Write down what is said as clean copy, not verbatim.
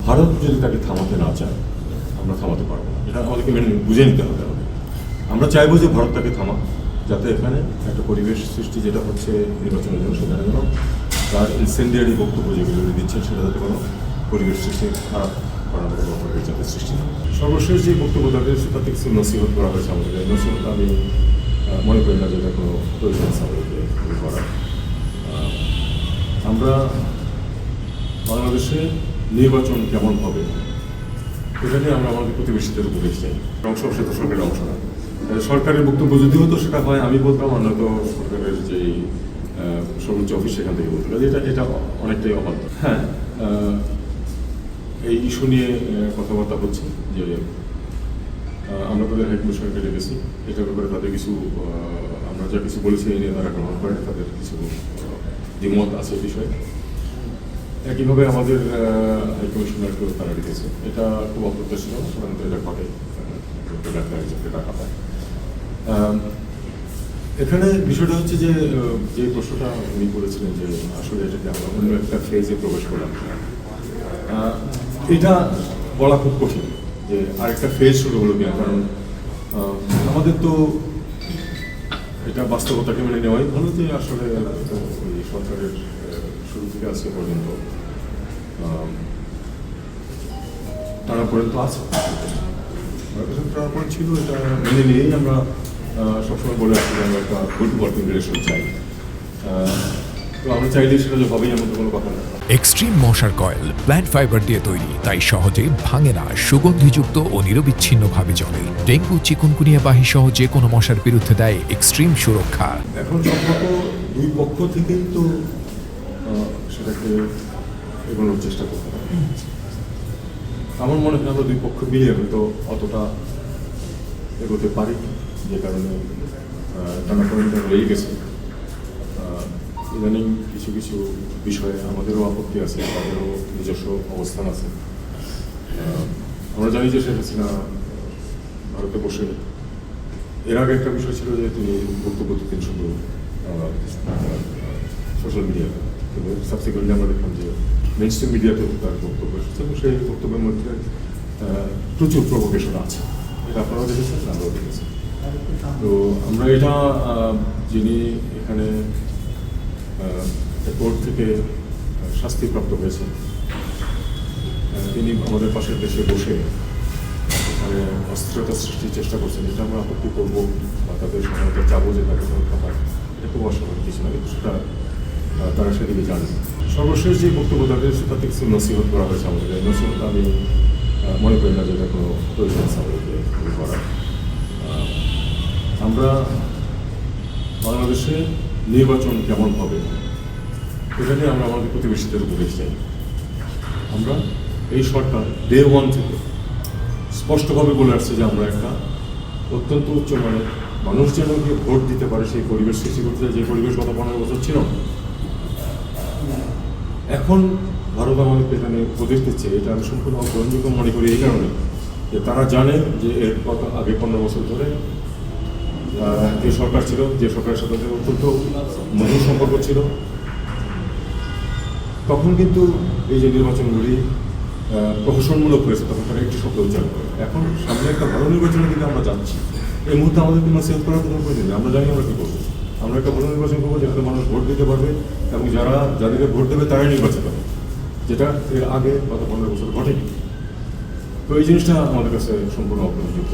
ভারত যদি তাকে থামাতে না চায় আমরা থামাতে পারবো না, এটা আমাদেরকে বুঝে নিতে হবে। আমরা চাইবো যে ভারত তাকে থামাক, যাতে এখানে একটা পরিবেশ সৃষ্টি যেটা হচ্ছে নির্বাচনের জন্য, সেখানে যেন তার ইনসেন্ডিয়ারি বক্তব্য যেগুলো দিচ্ছেন সেটা যাতে কোনো পরিবেশ সৃষ্টি খারাপ করার মতো পরিবেশ যাতে সৃষ্টি না। সর্বশেষ যে বক্তব্য তাদের তাতে কিছু নসিহত করা হয়েছে আমাদের, নসিহত আমি মনে করি না যে এটা কোনো প্রয়োজন আছে আমাদেরকে করার। আমরা বাংলাদেশে নির্বাচন কেমন হবে এটা নিয়ে আমরা আমাদের প্রতিবেশীদের উপদেশ চাই। অংশ সেটা সরকারের অংশ না, সরকারের বক্তব্য যদি হতো সেটা হয় আমি বলতাম, আর নয়তো সরকারের যে সর্বোচ্চ অফিস সেখান থেকে বলতে পারে, এটা অনেকটাই অবাধ্য। হ্যাঁ, এই ইস্যু নিয়ে কথাবার্তা হচ্ছে যে আমরা তাদের হাইকমিশনকে ডেকেছি, এটার ব্যাপারে তাদের কিছু আমরা যা কিছু বলেছি এই নিয়ে তারা গ্রহণ করে, তাদের কিছু দ্বিমত আছে বিষয়ে। একইভাবে আমাদের হাইকমিশনারকেও তারা ডেকেছে, এটা খুব অপ্রত্যাশিত, সাধারণত এটা ঘটে, একজনকে ডাকা হয়। এখানে বিষয়টা হচ্ছে যে যে প্রশ্নটা উনি করেছিলেন যে আসলে এটাকে আমরা অন্য একটা ফেজে প্রবেশ করলাম, এটা বলা খুব কঠিন যে আরেকটা ফেজ শুরু হলো কিনা, কারণ আমাদের তো এটা বাস্তবতাকে মেনে নেওয়াই ভালো যে আসলে ওই সরকারের শুরু থেকে আজকে পর্যন্ত টানাপোড়েন তো আছে, টানাপোড়েন ছিল, এটা মেনে নিয়েই আমরা সবসময় বলে আসছি যে আমরা একটা গুড ওয়ার্কিং রিলেশন চাই। তো আমরা চাইলে সেটা যে হবেই এমন কোনো কথা না। এক্সট্রিম মশার কয়েল প্ল্যান্ট ফাইবার দিয়ে তৈরি, তাই সহজে ভাঙে না, সুগন্ধিযুক্ত ও নিরবিচ্ছিন্নভাবে জ্বলে। ডেঙ্গু, চিকুনগুনিয়া বাহি সহ যে কোনো মশার বিরুদ্ধে দেয় এক্সট্রিম সুরক্ষা। এখন সম্পর্ক দুই পক্ষ থেকেই তো সেটাকে এগোনোর চেষ্টা করতে হবে। আমার মনে হয় আমরা দুই পক্ষ মিলিয়ে হয়তো অতটা এগোতে পারি, যে কারণে টানাপোড়েনটা রয়ে গেছে। ইদানিং কিছু কিছু বিষয়ে আমাদেরও আপত্তি আছে, তাদেরও নিজস্ব অবস্থান আছে। আমরা জানি যে শেখ হাসিনা ভারতে বসে, এর আগে একটা বিষয় ছিল যে তিনি বক্তব্য দিতেন শুধু সোশ্যাল মিডিয়াতে, কিন্তু সাবসিকুয়েন্টলি আমরা দেখলাম যে মেইন স্ট্রিম মিডিয়াতেও তার বক্তব্য এসেছে, এবং সেই বক্তব্যের মধ্যে প্রচুর প্রভোকেশন আছে, এটা আপনারাও দেখেছেন, আমরাও দেখেছি। তো আমরা এটা যিনি এখানে কোর্ট থেকে শাস্তিপ্রাপ্ত হয়েছে, তিনি আমাদের পাশের দেশে বসে এখানে অস্থিরতা সৃষ্টির চেষ্টা করছেন, এটা আমরা আপত্তি করবো বা তাদের সহায়তা চাবো যে তাকে হত্যা হয়, এটা খুব অস্বাভাবিক কিছু না, কিন্তু সেটা তারা সেদিকে জানে। সর্বশেষ যে বক্তব্য তাদের তাতে কিছু নসিহত করা হয়েছে আমাদের, নসিহত আমি মনে করি না যে এটা কোনো প্রয়োজন আছে আমাদেরকে করার। আমরা বাংলাদেশে নির্বাচন কেমন হবে এটা নিয়ে আমরা আমাদের প্রতিবেশীদের উপদেশ চাই। আমরা এই সরকার ডে ওয়ান থেকে স্পষ্টভাবে বলে আসছে যে আমরা একটা অত্যন্ত উচ্চমানের মানুষ যেন গিয়ে ভোট দিতে পারে সেই পরিবেশ সৃষ্টি করতে চাই, যে পরিবেশ গত 15 বছর ছিল। এখন ভারত আমাদেরকে এখানে উপদেশ দিচ্ছে, এটা আমি সম্পূর্ণ গ্রহণযোগ্য মনে করি এই কারণে যে তারা জানে যে এর গত আগে 15 বছর ধরে যে সরকার ছিল, যে সরকারের সাথে অত্যন্ত মধুর সম্পর্ক ছিল, তখন কিন্তু এই যে নির্বাচনগুলি প্রহসনমূলক হয়েছে, তখন তারা একটি শব্দ উচ্চারণ করে। এখন সামনে একটা ভালো নির্বাচনের দিকে আমরা যাচ্ছি, এই মুহূর্তে আমাদের কোনো সেভ করার কোনো প্রয়োজন নেই। আমরা জানি আমরা কী করবো, আমরা একটা ভালো নির্বাচন করবো যেখানে মানুষ ভোট দিতে পারবে, এবং যাদেরকে ভোট দেবে তারাই নির্বাচিত হবে, যেটা এর আগে গত 15 বছর ঘটেনি। তো এই জিনিসটা আমাদের কাছে সম্পূর্ণ অগ্রহণযোগ্য।